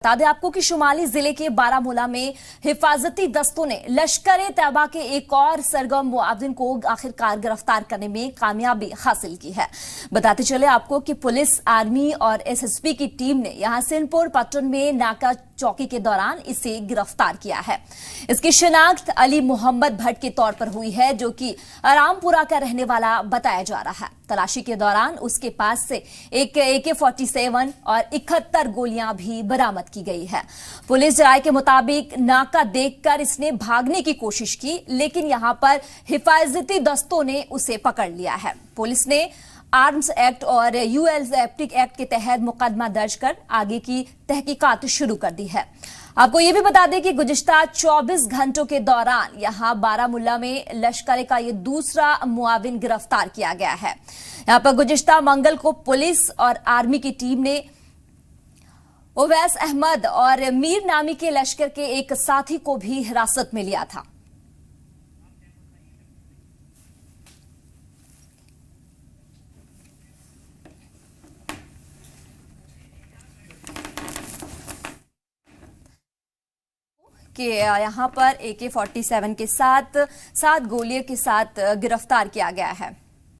बता दें आपको कि शुमाली जिले के बारामूला में हिफाजती दस्तों ने लश्कर-ए-तैयबा के एक और सरगर्म मुआविन को आखिरकार गिरफ्तार करने में कामयाबी हासिल की है। बताते चले आपको कि पुलिस, आर्मी और एसएसबी की टीम ने यहां सिंहपुर पट्टन में नाका चौकी के दौरान इसे गिरफ्तार किया है। इसकी शिनाख्त अली मोहम्मद भट्ट के तौर पर हुई है, जो कि रामपुरा का रहने वाला बताया जा रहा है। तलाशी के दौरान उसके पास से एक AK-47 और 71 गोलियां भी बरामद की गई है। पुलिस राय के मुताबिक नाका देखकर इसने भागने की कोशिश की, लेकिन यहां पर हिफाजती दस्तों ने उसे पकड़ लिया है। पुलिस ने आर्म्स एक्ट और यूएल एप्टिक एक्ट के तहत मुकदमा दर्ज कर आगे की तहकीकात शुरू कर दी है। आपको यह भी बता दें कि गुज़िश्ता 24 घंटों के दौरान यहां बारामूला में लश्कर का यह दूसरा मुआविन गिरफ्तार किया गया है। यहां पर गुज़िश्ता मंगल को पुलिस और आर्मी की टीम ने उवैस अहमद और मीर नामी के लश्कर के एक साथी को भी हिरासत में लिया था। कि यहां पर AK-47 के साथ 7 गोलियों के साथ गिरफ्तार किया गया है।